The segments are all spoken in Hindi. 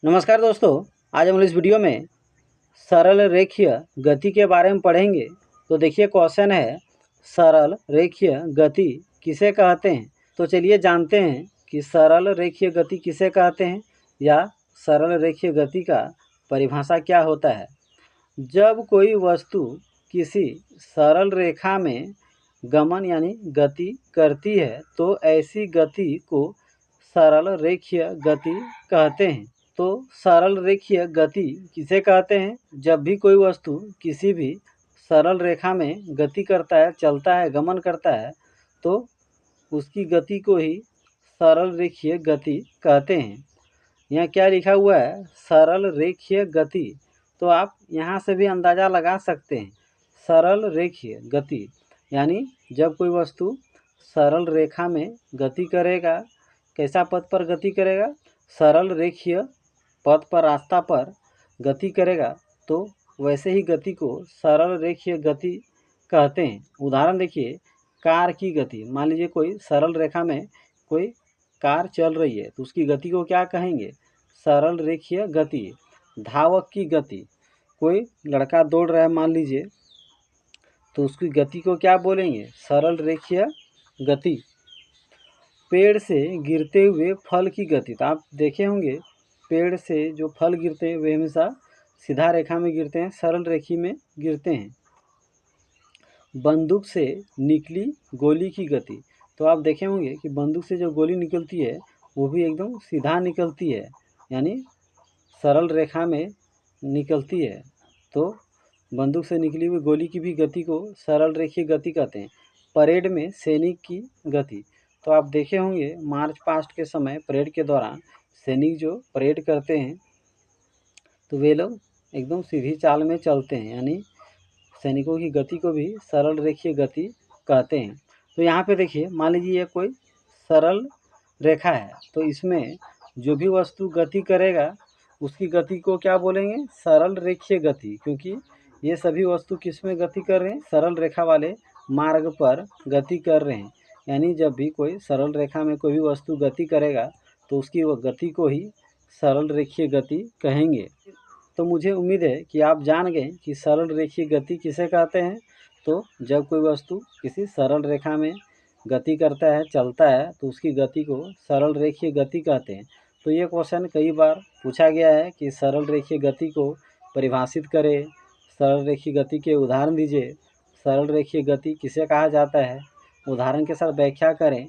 नमस्कार दोस्तों, आज हम इस वीडियो में सरल रेखीय गति के बारे में पढ़ेंगे। तो देखिए क्वेश्चन है, सरल रेखीय गति किसे कहते हैं। तो चलिए जानते हैं कि सरल रेखीय गति किसे कहते हैं या सरल रेखीय गति का परिभाषा क्या होता है। जब कोई वस्तु किसी सरल रेखा में गमन यानी गति करती है तो ऐसी गति को सरल रेखीय गति कहते हैं। तो सरल रेखीय गति किसे कहते हैं? जब भी कोई वस्तु किसी भी सरल रेखा में गति करता है, चलता है, गमन करता है, तो उसकी गति को ही सरल रेखीय गति कहते हैं। यहाँ क्या लिखा हुआ है? सरल रेखीय गति। तो आप यहाँ से भी अंदाज़ा लगा सकते हैं। सरल रेखीय गति यानी जब कोई वस्तु सरल रेखा में गति करेगा, कैसा पथ पर गति करेगा? सरल रेखीय पथ पर, रास्ता पर गति करेगा, तो वैसे ही गति को सरल रेखीय गति कहते हैं। उदाहरण देखिए, कार की गति। मान लीजिए कोई सरल रेखा में कोई कार चल रही है तो उसकी गति को क्या कहेंगे? सरल रेखीय गति। धावक की गति, कोई लड़का दौड़ रहा है मान लीजिए, तो उसकी गति को क्या बोलेंगे? सरल रेखीय गति। पेड़ से गिरते हुए फल की गति। तो आप देखे होंगे पेड़ से जो फल गिरते हैं वे हमेशा सीधा रेखा में गिरते हैं, सरल रेखी में गिरते हैं। बंदूक से निकली गोली की गति। तो आप देखे होंगे कि बंदूक से जो गोली निकलती है वो भी एकदम सीधा निकलती है, यानी सरल रेखा में निकलती है। तो बंदूक से निकली हुई गोली की भी गति को सरल रेखीय गति कहते हैं। परेड में सैनिक की गति। तो आप देखे होंगे मार्च पास्ट के समय परेड के दौरान सैनिक जो परेड करते हैं तो वे लोग एकदम सीधी चाल में चलते हैं, यानी सैनिकों की गति को भी सरल रेखीय गति कहते हैं। तो यहाँ पे देखिए, मान लीजिए ये कोई सरल रेखा है तो इसमें जो भी वस्तु गति करेगा उसकी गति को क्या बोलेंगे? सरल रेखीय गति। क्योंकि ये सभी वस्तु किस में गति कर रहे हैं? सरल रेखा वाले मार्ग पर गति कर रहे हैं। यानी जब भी कोई सरल रेखा में कोई भी वस्तु गति करेगा तो उसकी वो गति को ही सरल रेखीय गति कहेंगे। तो मुझे उम्मीद है कि आप जान गए कि सरल रेखीय गति किसे कहते हैं। तो जब कोई वस्तु किसी सरल रेखा में गति करता है, चलता है, तो उसकी गति को सरल रेखीय गति कहते हैं। तो ये क्वेश्चन कई बार पूछा गया है कि सरल रेखीय गति को परिभाषित करें, सरल रेखीय गति के उदाहरण दीजिए, सरल रेखीय गति किसे कहा जाता है, उदाहरण के साथ व्याख्या करें।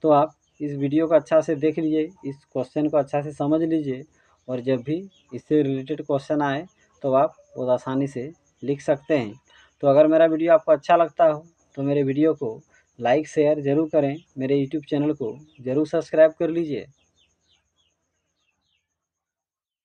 तो आप इस वीडियो को अच्छा से देख लीजिए, इस क्वेश्चन को अच्छा से समझ लीजिए, और जब भी इससे रिलेटेड क्वेश्चन आए तो आप बहुत आसानी से लिख सकते हैं। तो अगर मेरा वीडियो आपको अच्छा लगता हो तो मेरे वीडियो को लाइक शेयर ज़रूर करें, मेरे यूट्यूब चैनल को ज़रूर सब्सक्राइब कर लीजिए।